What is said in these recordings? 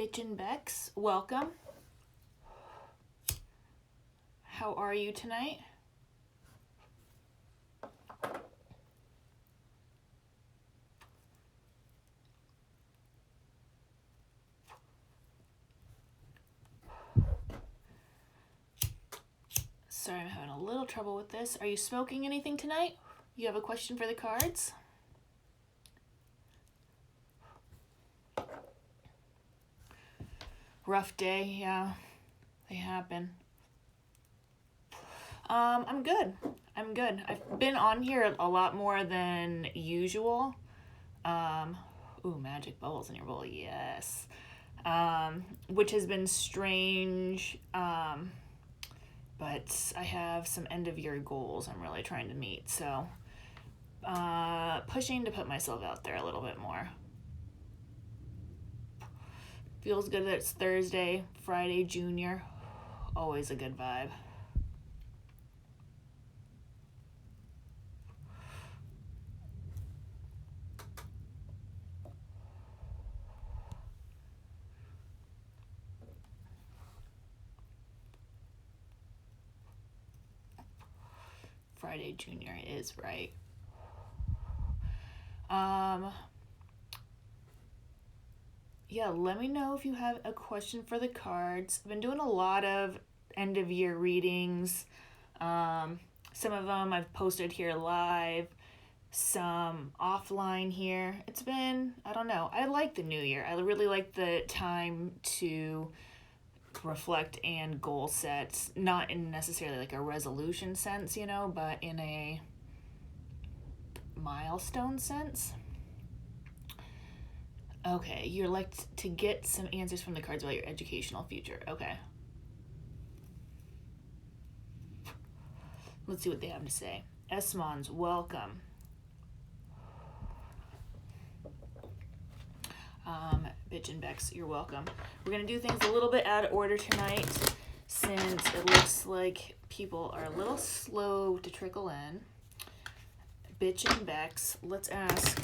Bitchin' Bex, welcome. How are you tonight? Sorry, I'm having a little trouble with this. Are you smoking anything tonight? You have a question for the cards? Rough day, yeah. They happen. I'm good. I've been on here a lot more than usual. Ooh, magic bubbles in your bowl, yes. Which has been strange. But I have some end of year goals I'm really trying to meet. So, pushing to put myself out there a little bit more. Feels good that it's Thursday, Friday, Junior. Always a good vibe. Friday, Junior is right. Yeah, let me know if you have a question for the cards. I've been doing a lot of end of year readings. Some of them I've posted here live, some offline here. It's been, I don't know, I like the new year. I really like the time to reflect and goal set, not in necessarily like a resolution sense, but in a milestone sense. Okay, you're like to get some answers from the cards about your educational future. Okay. Let's see what they have to say. Esmons, welcome. Bitchin' Bex, you're welcome. We're going to do things a little bit out of order tonight since it looks like people are a little slow to trickle in. Bitchin' Bex, let's ask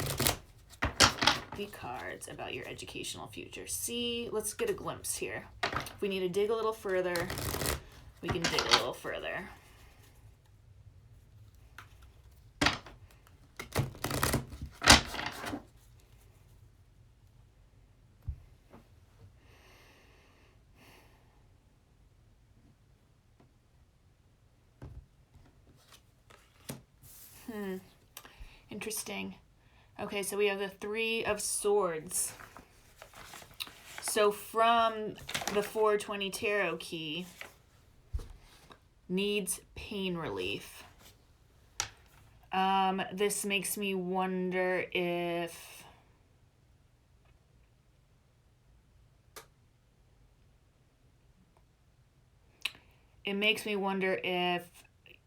the cards about your educational future. See, let's get a glimpse here. If we need to dig a little further, we can dig a little further. Interesting. Okay, so we have the Three of Swords. So from the 420 Tarot key, needs pain relief. This makes me wonder if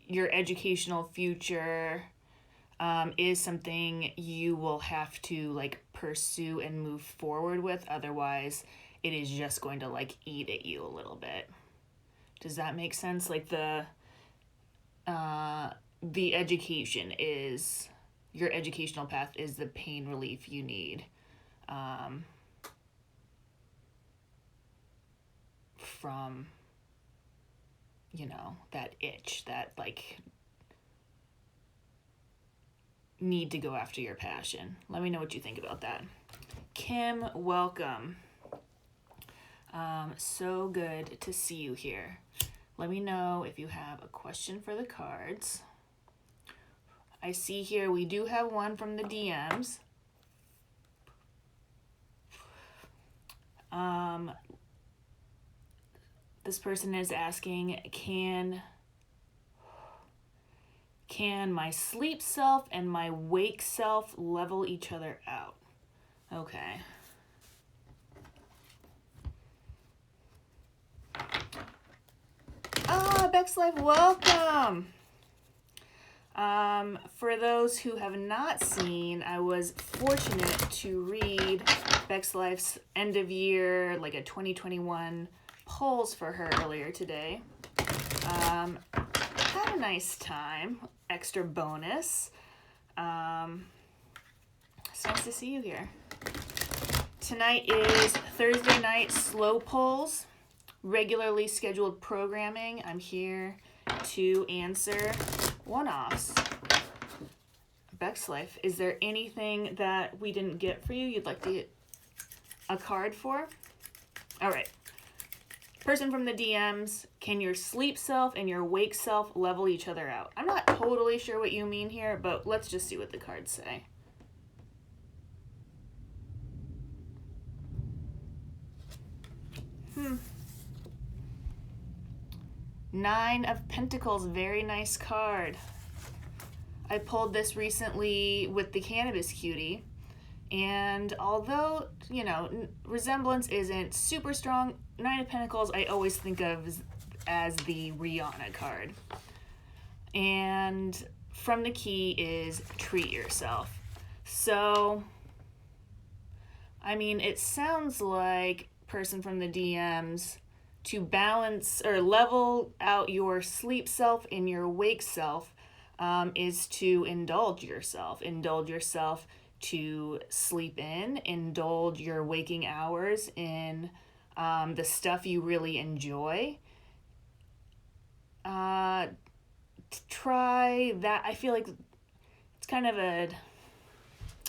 your educational future is something you will have to like pursue and move forward with. Otherwise, it is just going to like eat at you a little bit. Does that make sense? Like the education is, your educational path is the pain relief you need from, that itch, that like need to go after your passion. Let me know what you think about that. Kim, welcome. So good to see you here. Let me know if you have a question for the cards. I see here we do have one from the DMs. This person is asking, can my sleep self and my wake self level each other out? Okay. Bex Life, welcome. For those who have not seen, I was fortunate to read Bex Life's end of year, like a 2021 polls for her earlier today. Had a nice time. Extra bonus. It's nice to see you here. Tonight is Thursday night slow polls, regularly scheduled programming. I'm here to answer one-offs. Beck's Life, is there anything that we didn't get for you you'd like to get a card for? All right. Person from the DMs, can your sleep self and your wake self level each other out? I'm not totally sure what you mean here, but let's just see what the cards say. Nine of Pentacles, very nice card. I pulled this recently with the Cannabis cutie, and although, you know, resemblance isn't super strong, Nine of Pentacles I always think of as the Rihanna card. And from the key is treat yourself. So, I mean, it sounds like person from the DMs to balance or level out your sleep self and your wake self is to indulge yourself. Indulge yourself to sleep in, indulge your waking hours in the stuff you really enjoy. Try that. I feel like it's kind of a,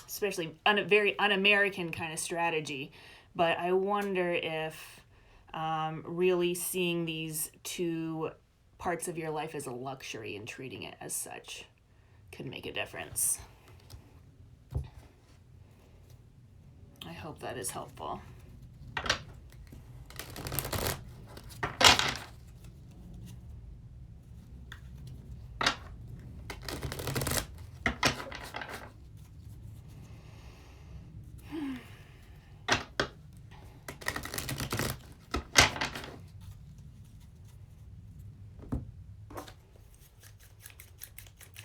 especially very un-American kind of strategy, but I wonder if really seeing these two parts of your life as a luxury and treating it as such could make a difference. I hope that is helpful.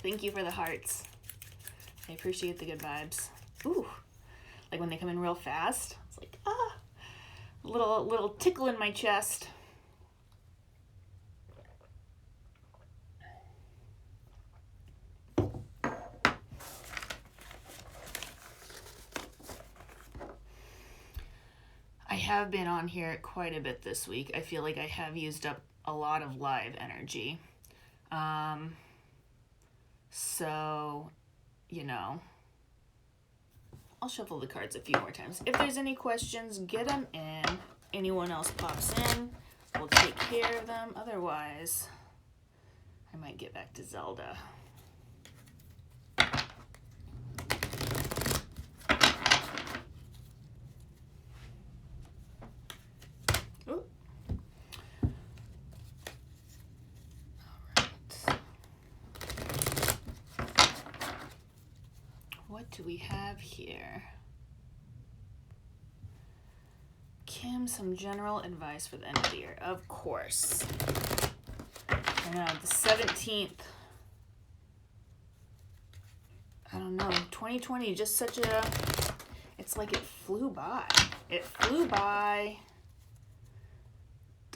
Thank you for the hearts. I appreciate the good vibes. Ooh, like when they come in real fast. It's like, a little tickle in my chest. I have been on here quite a bit this week. I feel like I have used up a lot of live energy. So, you know, I'll shuffle the cards a few more times. If there's any questions, get them in. Anyone else pops in, we'll take care of them. Otherwise, I might get back to Zelda. Ooh. What do we have here? Kim, some general advice for the end of the year. Of course. I know, the 17th. I don't know, 2020, just such a, it's like it flew by. It flew by.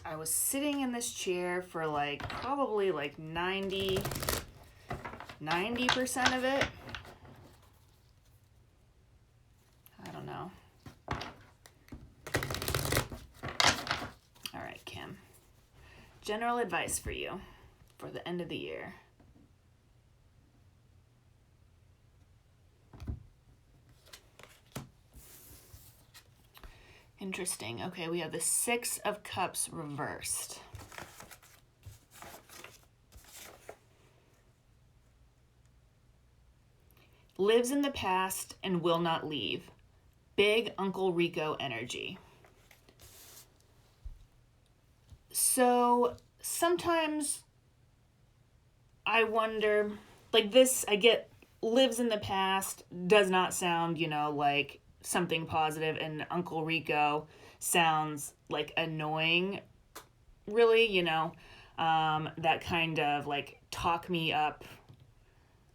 I was sitting in this chair for like, probably like 90% of it. I don't know. All right, Kim. General advice for you for the end of the year. Interesting. Okay, we have the Six of Cups reversed. Lives in the past and will not leave. Big Uncle Rico energy. So sometimes I wonder, like this, I get lives in the past does not sound, you know, like something positive, and Uncle Rico sounds like annoying, really, you know, that kind of like talk me up.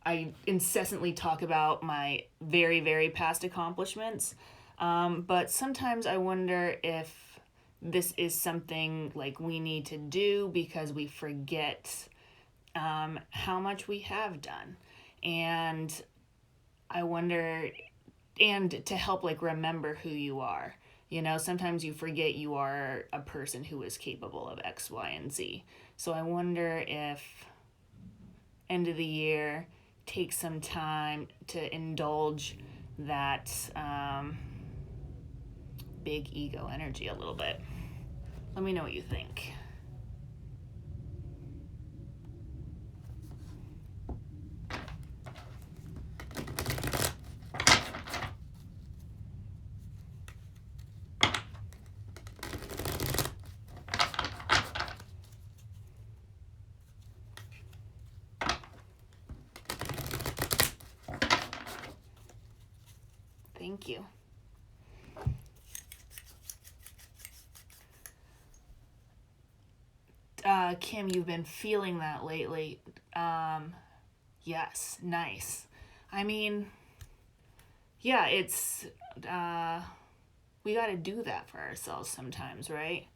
I incessantly talk about my very, very past accomplishments, but sometimes I wonder if this is something like we need to do because we forget how much we have done. And I wonder and to help like remember who you are. You know, sometimes you forget you are a person who is capable of X, Y, and Z. So I wonder if end of the year, take some time to indulge that big ego energy a little bit. Let me know what you think. Thank you. Kim, you've been feeling that lately. Yes, nice. I mean, yeah, it's, we got to do that for ourselves sometimes, right?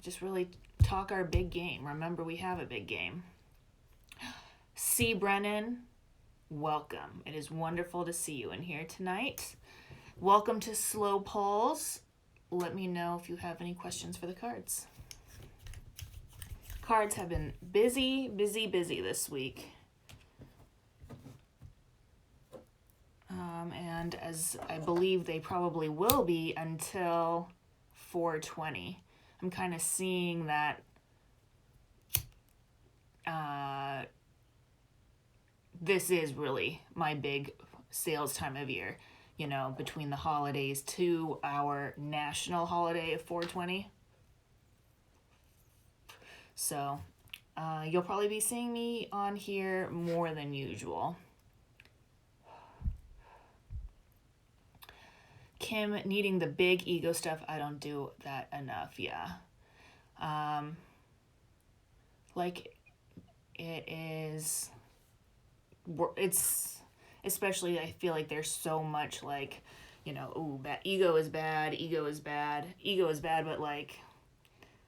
Just really talk our big game. Remember, we have a big game. C. Brennan, welcome. It is wonderful to see you in here tonight. Welcome to Slow Pulls. Let me know if you have any questions for the cards. Cards have been busy this week. And as I believe they probably will be until 420. I'm kind of seeing that this is really my big sales time of year, you know, between the holidays to our national holiday of 420. So you'll probably be seeing me on here more than usual. Kim, needing the big ego stuff, I don't do that enough, yeah. Like, it's, especially, I feel like there's so much, like, you know, ooh, ego is bad, but, like,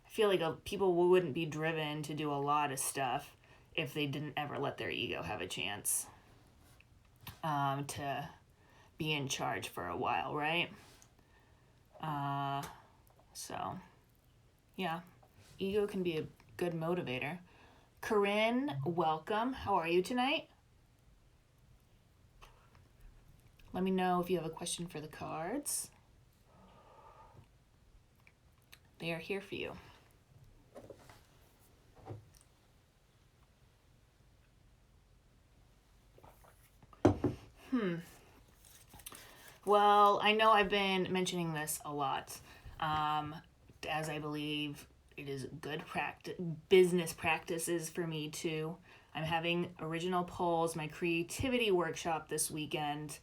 I feel like people wouldn't be driven to do a lot of stuff if they didn't ever let their ego have a chance to be in charge for a while, right? So, yeah, ego can be a good motivator. Corinne, welcome. How are you tonight? Let me know if you have a question for the cards. They are here for you. Well, I know I've been mentioning this a lot, as I believe it is good business practices for me too. I'm having Original Pulls, my creativity workshop this weekend,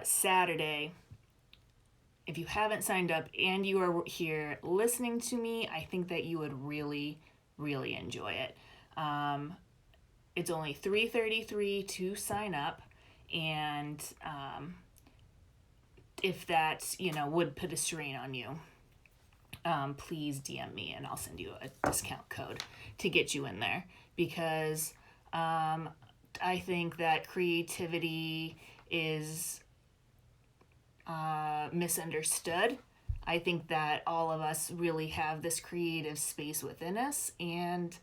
Saturday. If you haven't signed up and you are here listening to me, I think that you would really, really enjoy it. It's only $333 to sign up, and if that, you know, would put a strain on you, please DM me and I'll send you a discount code to get you in there, because I think that creativity is misunderstood. I think that all of us really have this creative space within us, and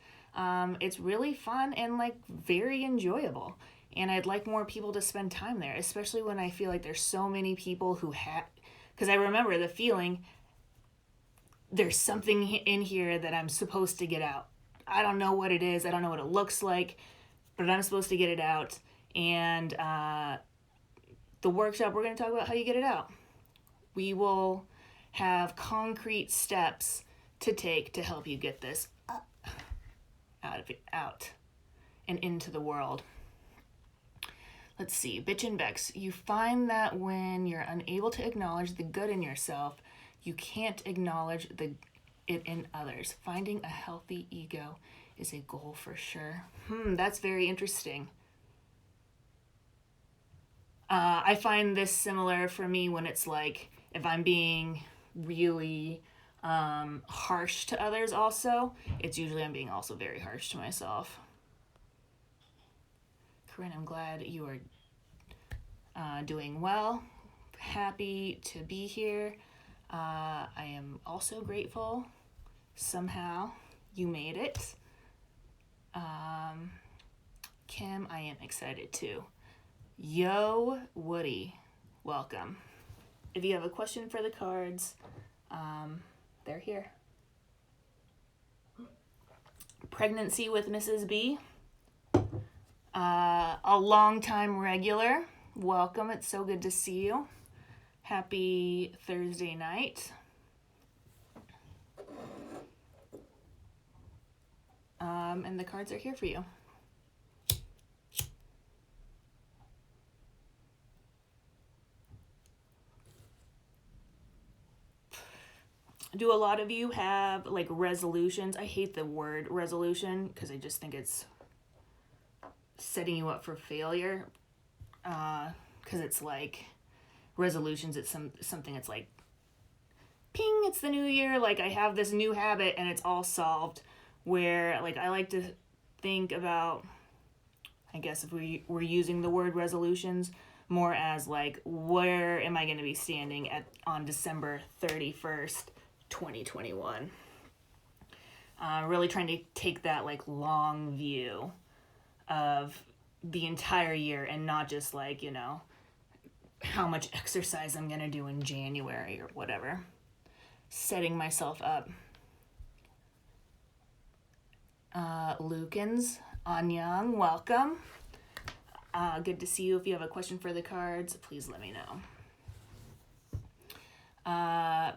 it's really fun and like very enjoyable. And I'd like more people to spend time there, especially when I feel like there's so many people who have, because I remember the feeling, there's something in here that I'm supposed to get out. I don't know what it is. I don't know what it looks like, but I'm supposed to get it out. And the workshop, we're going to talk about how you get it out. We will have concrete steps to take to help you get this out and into the world. Let's see, Bitch and Bex, you find that when you're unable to acknowledge the good in yourself, you can't acknowledge it in others. Finding a healthy ego is a goal for sure. That's very interesting. I find this similar for me when it's like, if I'm being really harsh to others also, it's usually I'm being also very harsh to myself. Corinne, I'm glad you are doing well. Happy to be here. I am also grateful somehow you made it. Kim, I am excited too. Yo, Woody, welcome. If you have a question for the cards, they're here. Pregnancy with Mrs. B. A long-time regular. Welcome. It's so good to see you. Happy Thursday night. And the cards are here for you. Do a lot of you have like resolutions? I hate the word resolution because I just think it's setting you up for failure. Because it's like resolutions, it's something it's like ping, it's the new year, like I have this new habit and it's all solved. Where like I like to think about, I guess if we're using the word resolutions more as like, where am I going to be standing on December 31st, 2021? Really trying to take that like long view of the entire year and not just like, you know, how much exercise I'm going to do in January or whatever. Setting myself up. Lukens, Anyang, welcome. Good to see you. If you have a question for the cards, please let me know.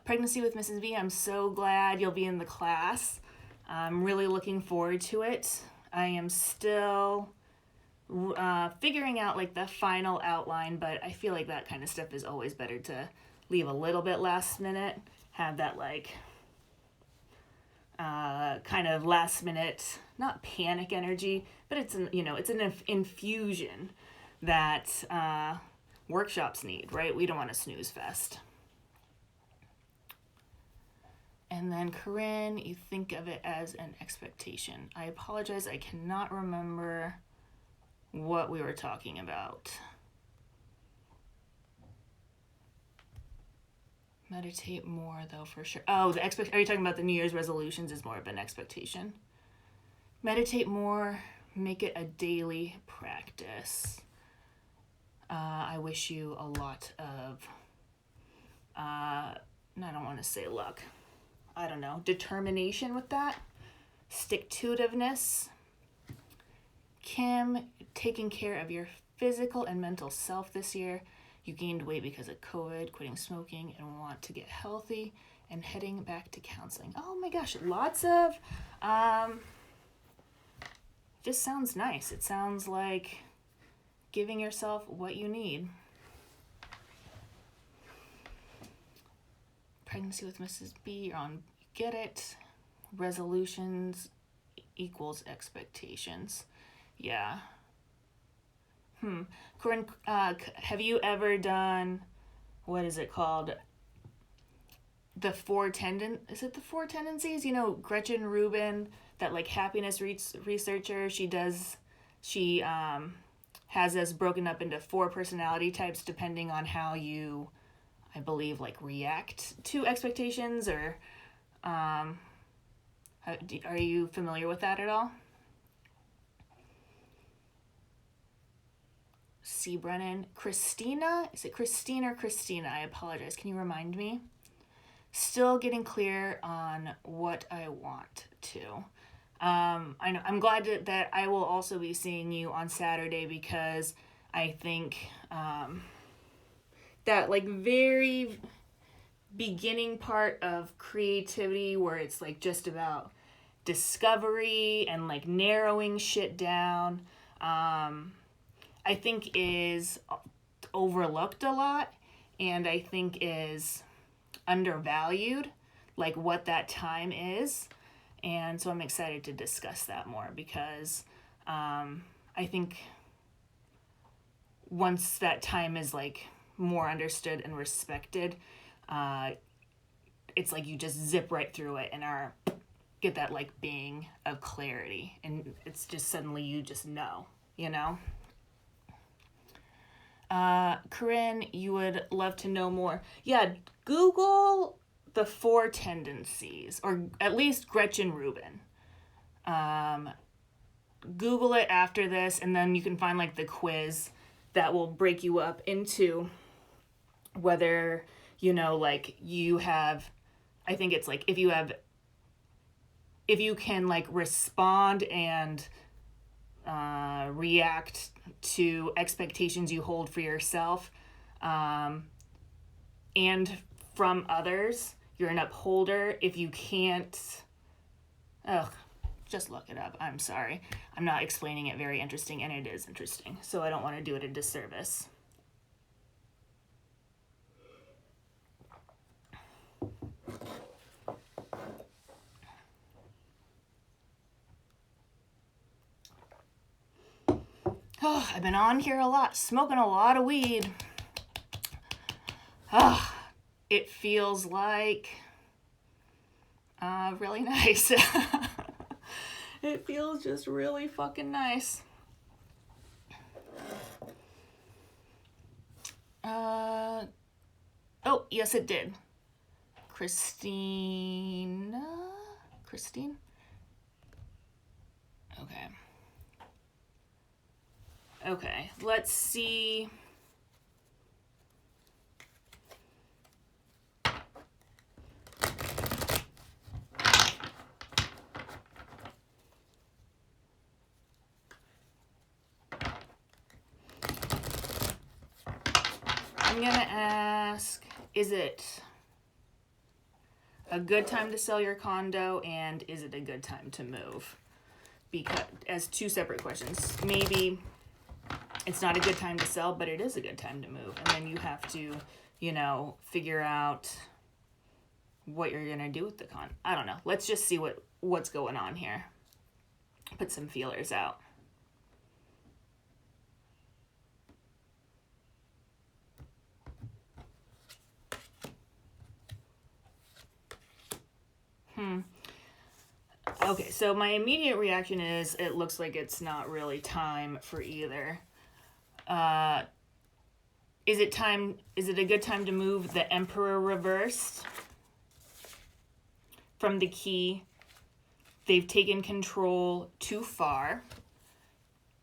Pregnancy with Mrs. B, I'm so glad you'll be in the class. I'm really looking forward to it. I am still figuring out like the final outline, but I feel like that kind of stuff is always better to leave a little bit last minute, have that like kind of last minute, not panic energy, but it's an infusion that workshops need, right? We don't want a snooze fest. And then Corinne, you think of it as an expectation. I apologize, I cannot remember what we were talking about. Meditate more though, for sure. Oh, are you talking about the New Year's resolutions is more of an expectation? Meditate more, make it a daily practice. I wish you a lot of, I don't want to say luck. I don't know, determination with that. Stick-to-itiveness. Kim, taking care of your physical and mental self this year. You gained weight because of COVID, quitting smoking, and want to get healthy and heading back to counseling. Oh my gosh, lots of, just sounds nice. It sounds like giving yourself what you need. Pregnancy with Mrs. B, you're on, you get it. Resolutions equals expectations. Yeah. Corinne, have you ever done, what is it called? Is it the four tendencies? You know, Gretchen Rubin, that like happiness researcher, she has us broken up into 4 personality types depending on how you, I believe, like react to expectations, or are you familiar with that at all? C. Brennan. Christina? Is it Christine or Christina? I apologize. Can you remind me? Still getting clear on what I want to. I know, I'm glad that I will also be seeing you on Saturday, because I think that like very beginning part of creativity where it's like just about discovery and like narrowing shit down, I think is overlooked a lot, and I think is undervalued, like what that time is. And so I'm excited to discuss that more, because I think once that time is like more understood and respected, it's like you just zip right through it and get that like bang of clarity, and it's just suddenly you just know, you know? Corinne, you would love to know more. Yeah, Google the 4 tendencies, or at least Gretchen Rubin. Google it after this, and then you can find like the quiz that will break you up into whether, like you have, I think it's like if you can like respond and react to expectations you hold for yourself and from others, you're an upholder. If you can't, just look it up. I'm sorry. I'm not explaining it very interesting, and it is interesting, so I don't want to do it a disservice. Oh, I've been on here a lot, smoking a lot of weed. It feels like really nice. It feels just really fucking nice. Oh, yes, it did. Christine? Okay, let's see. I'm gonna ask, is it a good time to sell your condo, and is it a good time to move? Because as 2 separate questions. Maybe it's not a good time to sell, but it is a good time to move. And then you have to, figure out what you're gonna do with the condo. I don't know. Let's just see what's going on here. Put some feelers out. Okay, so my immediate reaction is it looks like it's not really time for either. Is it a good time to move the Emperor reversed from the key? They've taken control too far.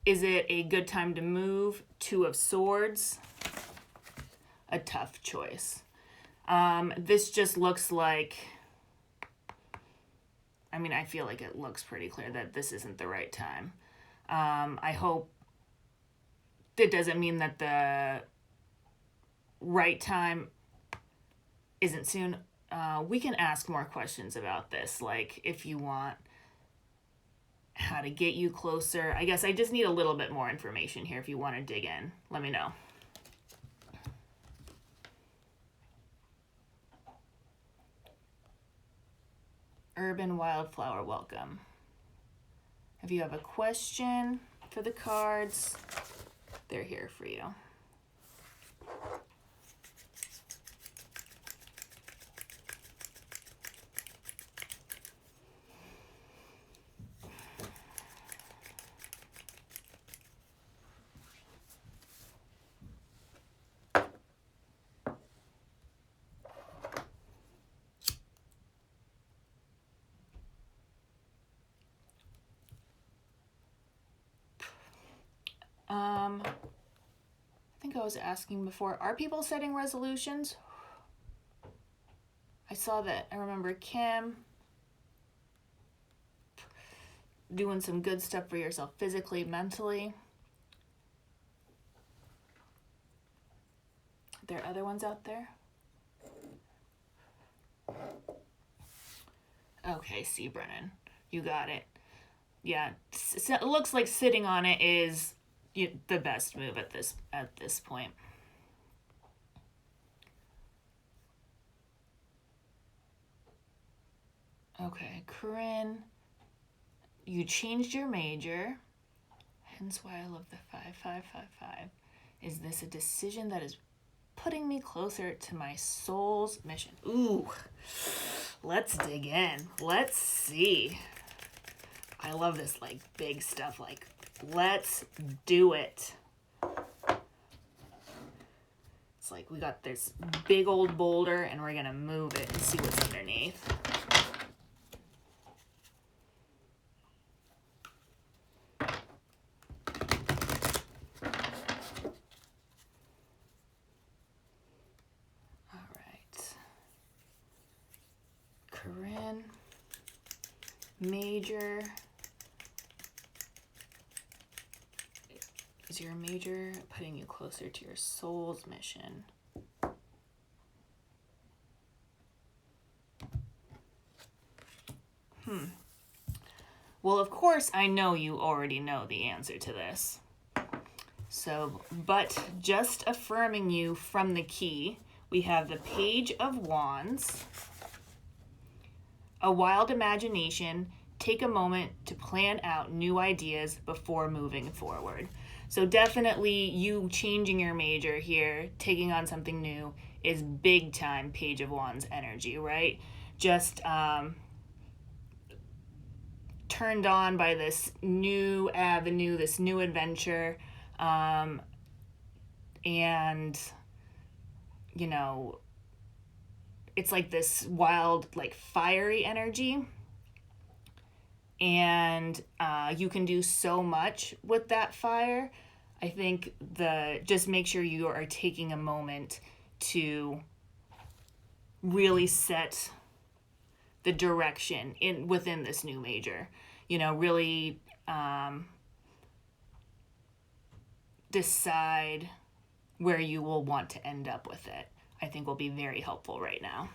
Is it a good time to move 2 of Swords? A tough choice. This just looks like, I feel like it looks pretty clear that this isn't the right time. I hope that doesn't mean that the right time isn't soon. We can ask more questions about this, like if you want how to get you closer. I guess I just need a little bit more information here. If you want to dig in, let me know. Urban Wildflower, welcome. If you have a question for the cards, they're here for you. I think I was asking before, are people setting resolutions? I saw that. I remember Kim doing some good stuff for yourself physically, mentally. Are there other ones out there? Okay, C. Brennan. You got it. Yeah, it looks like sitting on it is the best move at this point. Okay, Corinne, you changed your major, hence why I love the 5555. Is this a decision that is putting me closer to my soul's mission? Ooh, let's dig in. Let's see. I love this big stuff, let's do it. It's like we got this big old boulder and we're gonna move it and see what's underneath. All right. Corinne, major. Is your major putting you closer to your soul's mission? Well, of course, I know you already know the answer to this. So, but just affirming you from the key, we have the Page of Wands, a wild imagination, take a moment to plan out new ideas before moving forward. So definitely you changing your major here, taking on something new, is big time Page of Wands energy, right? Just turned on by this new avenue, this new adventure, and, you know, it's like this wild, like fiery energy. And you can do so much with that fire. I think just make sure you are taking a moment to really set the direction within this new major. You know, really decide where you will want to end up with it. I think will be very helpful right now.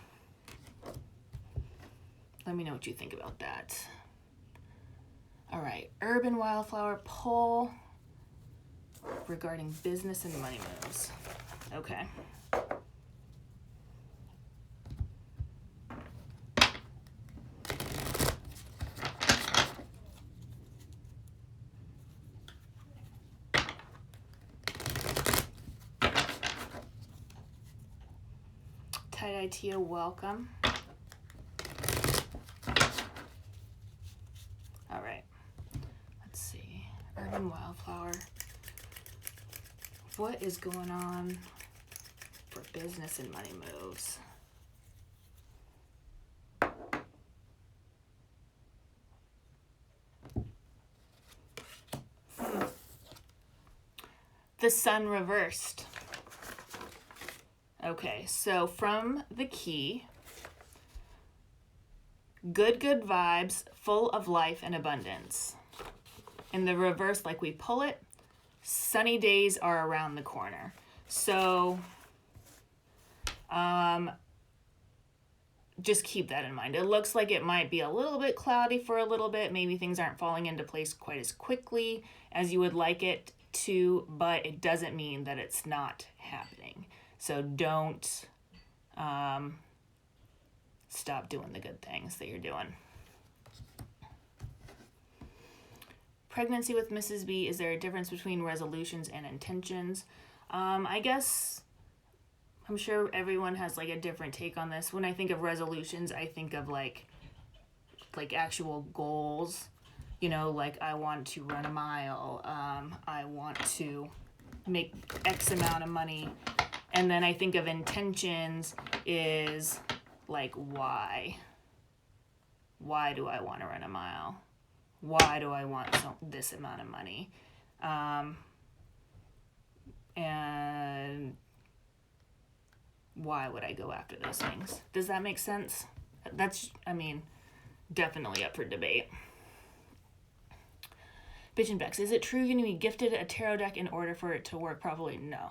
Let me know what you think about that. All right, Urban Wildflower poll regarding business and money moves. Okay. Tie-dye Tia, welcome. All right. Let's see. Urban Wildflower. What is going on for business and money moves? The Sun reversed. Okay, so from the key, good vibes, full of life and abundance. In the reverse, like we pull it, sunny days are around the corner. So just keep that in mind. It looks like it might be a little bit cloudy for a little bit. Maybe things aren't falling into place quite as quickly as you would like it to, but it doesn't mean that it's not happening. So don't stop doing the good things that you're doing. Pregnancy with Mrs. B, is there a difference between resolutions and intentions? I guess, I'm sure everyone has like a different take on this. When I think of resolutions, I think of like actual goals. You know, like I want to run a mile. I want to make X amount of money. And then I think of intentions is like why? Why do I want to run a mile? Why do I want this amount of money? And why would I go after those things? Does that make sense? That's, I mean, definitely up for debate. Bitch and Bex, is it true you need to be gifted a tarot deck in order for it to work properly? No.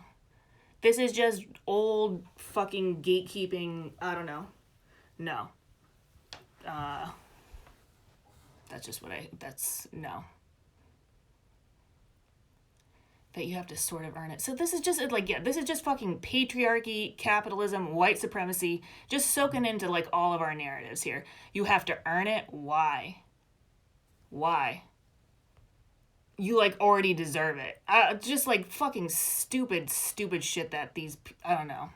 This is just old fucking gatekeeping, I don't know. No. That's just no. That you have to sort of earn it. So this is just like, yeah, this is just fucking patriarchy, capitalism, white supremacy, just soaking into like all of our narratives here. You have to earn it. Why? Why? You like already deserve it. Just like fucking stupid shit that these, I don't know.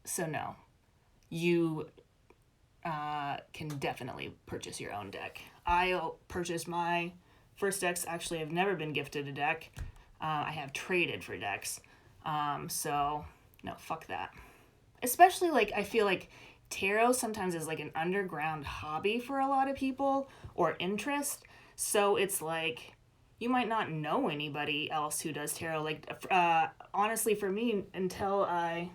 So no, you can definitely purchase your own deck. I purchased my first decks. Actually, I've never been gifted a deck. I have traded for decks. So no, fuck that. Especially like I feel like tarot sometimes is like an underground hobby for a lot of people or interest. So it's like you might not know anybody else who does tarot. Like honestly, for me, until I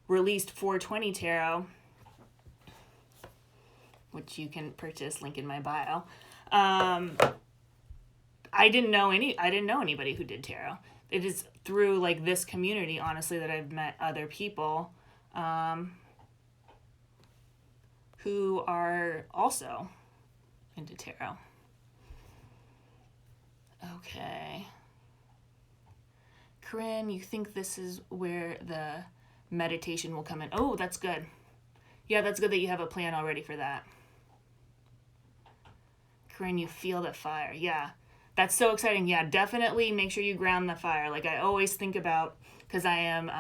released 420 Tarot, which you can purchase, link in my bio. I didn't know anybody who did tarot. It is through like this community, honestly, that I've met other people who are also into tarot. Okay. Corinne, you think this is where the meditation will come in? Oh, that's good. Yeah, that's good that you have a plan already for that. Corinne, you feel the fire. Yeah, that's so exciting. Yeah, definitely make sure you ground the fire. Like I always think about, because I am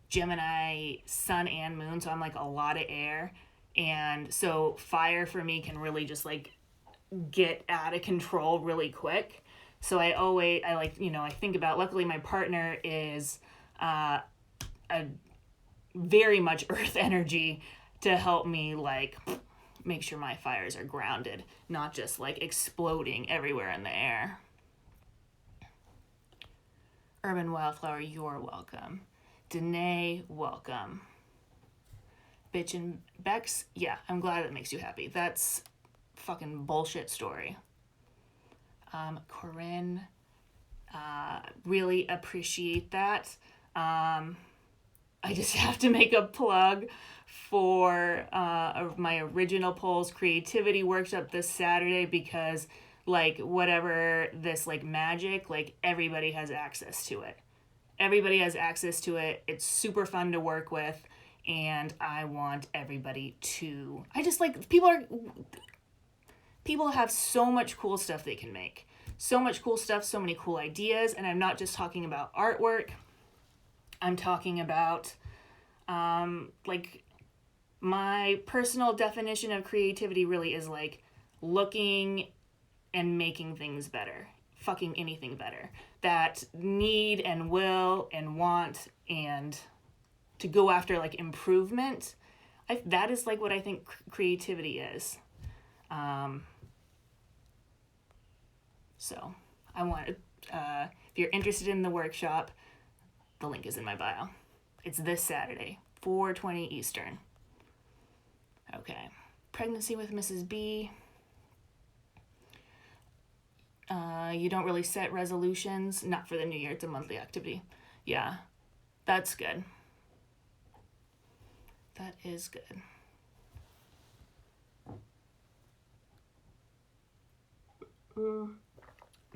Gemini sun and moon, so I'm like a lot of air. And so fire for me can really just like get out of control really quick. So I like, I think about, luckily my partner is a very much earth energy to help me like make sure my fires are grounded, not just like exploding everywhere in the air. Urban Wildflower, you're welcome. Danae, welcome. Bitch and Bex, yeah, I'm glad it makes you happy. That's fucking bullshit story. Corinne, really appreciate that. I just have to make a plug for my original polls creativity workshop this Saturday, because like whatever this like magic, like everybody has access to it. Everybody has access to it. It's super fun to work with, and I want everybody to. I just like people have so much cool stuff they can make. So much cool stuff, so many cool ideas, and I'm not just talking about artwork. I'm talking about like my personal definition of creativity really is like looking and making things better, fucking anything better, that need and will and want and to go after like improvement. That is like what I think creativity is. So I want if you're interested in the workshop, the link is in my bio. It's this Saturday, 4:20 Eastern. Okay. Pregnancy with Mrs. B. You don't really set resolutions. Not for the new year. It's a monthly activity. Yeah. That's good. That is good.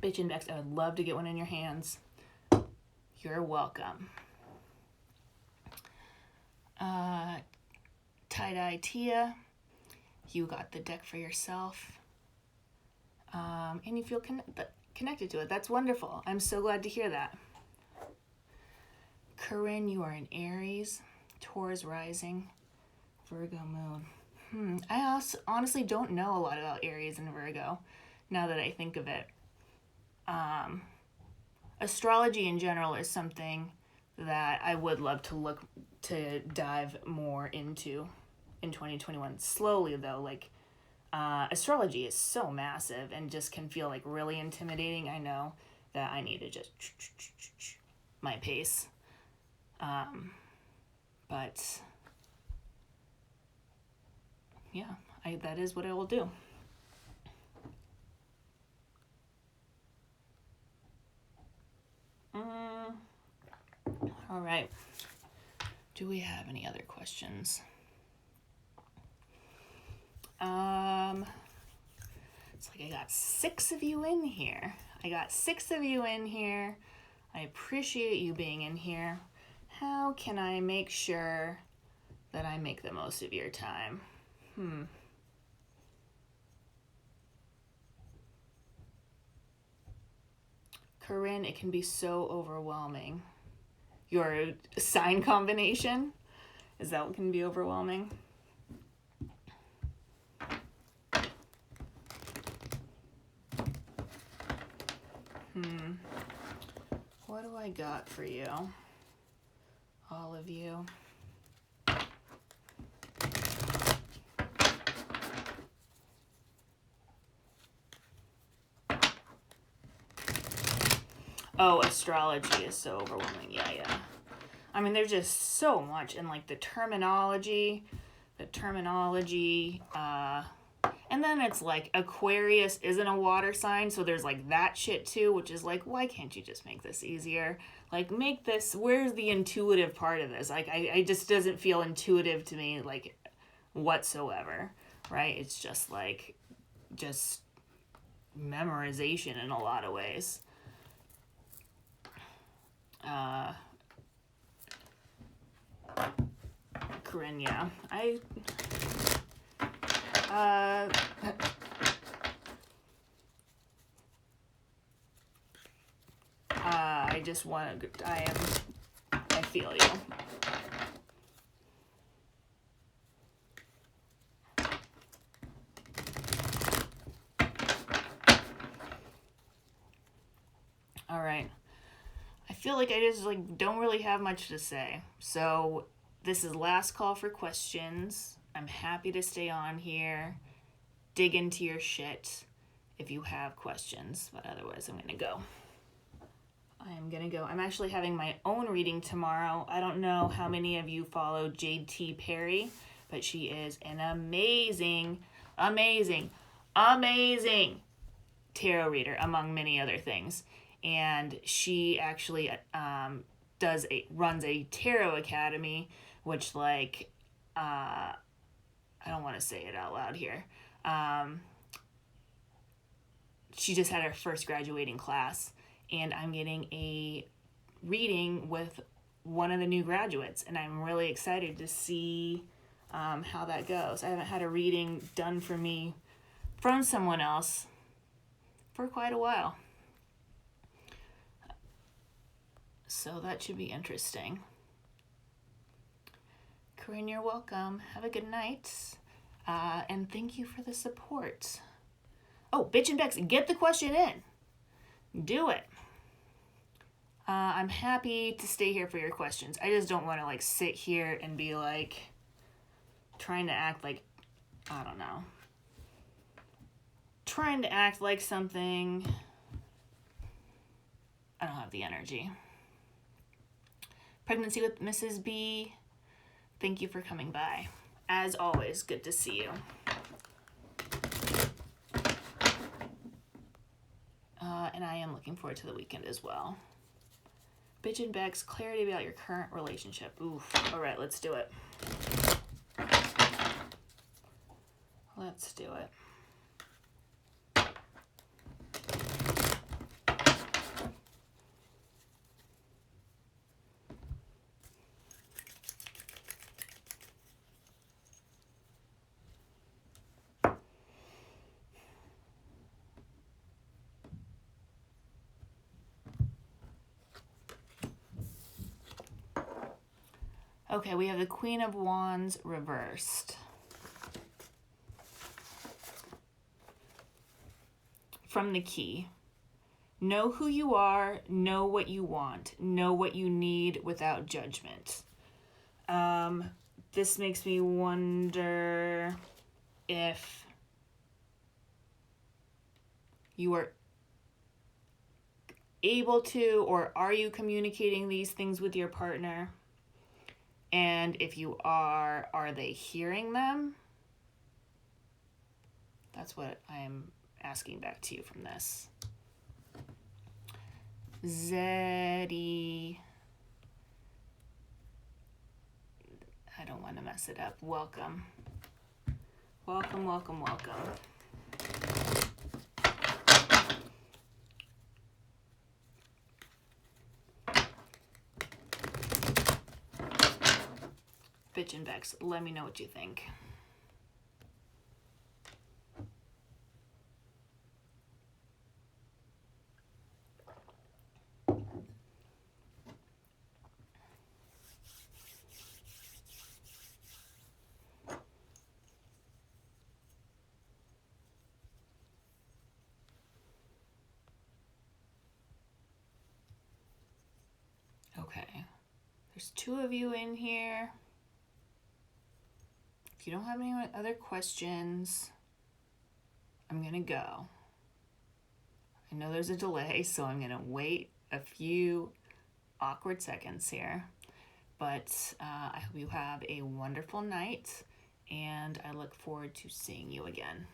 Bitch and Bex, I would love to get one in your hands. You're welcome. Tie-dye Tia, you got the deck for yourself. And you feel connected to it. That's wonderful. I'm so glad to hear that. Corinne, you are an Aries, Taurus rising, Virgo moon. I honestly don't know a lot about Aries and Virgo, now that I think of it. Astrology in general is something that I would love to dive more into in 2021. Slowly though, like astrology is so massive and just can feel like really intimidating. I know that I need to just my pace. But yeah, that is what I will do. All right. Do we have any other questions? It's like I got 6 of you in here. I appreciate you being in here. How can I make sure that I make the most of your time? Corinne, it can be so overwhelming. Your sign combination? Is that what can be overwhelming? what do I got for you? All of you. Oh, astrology is so overwhelming. Yeah. I mean, there's just so much, and like the terminology, and then it's like Aquarius isn't a water sign, so there's like that shit too, which is like, why can't you just make this easier? Like, make this, where's the intuitive part of this? Like, I just doesn't feel intuitive to me, like, whatsoever, right? It's just like, just memorization in a lot of ways. Corinne, yeah. I just want to, I feel you. All right. I feel like I just like don't really have much to say. So this is last call for questions. I'm happy to stay on here, dig into your shit if you have questions, but otherwise I'm gonna go. I'm actually having my own reading tomorrow. I don't know how many of you follow Jade T. Perry, but she is an amazing tarot reader, among many other things. And she actually runs a tarot academy, which like I don't want to say it out loud here. She just had her first graduating class, and I'm getting a reading with one of the new graduates, and I'm really excited to see how that goes. I haven't had a reading done for me from someone else for quite a while. So that should be interesting. Corinne, you're welcome. Have a good night. And thank you for the support. Oh, Bitch and Bex, get the question in. Do it. I'm happy to stay here for your questions. I just don't want to like sit here and be like trying to act like, I don't know. Trying to act like something. I don't have the energy. Pregnancy with Mrs. B. Thank you for coming by. As always, good to see you. And I am looking forward to the weekend as well. Bitch and Bex, clarity about your current relationship. Oof. All right, let's do it. Let's do it. Okay, we have the Queen of Wands reversed. From the key. Know who you are, know what you want, know what you need without judgment. This makes me wonder if you are able to, or are you communicating these things with your partner? And if you are they hearing them? That's what I'm asking back to you from this. Zeddy. I don't want to mess it up. Welcome. Welcome, welcome, welcome. Bitch and Bex, let me know what you think. There's 2 of you in here. If you don't have any other questions, I'm going to go. I know there's a delay, so I'm going to wait a few awkward seconds here. But I hope you have a wonderful night, and I look forward to seeing you again.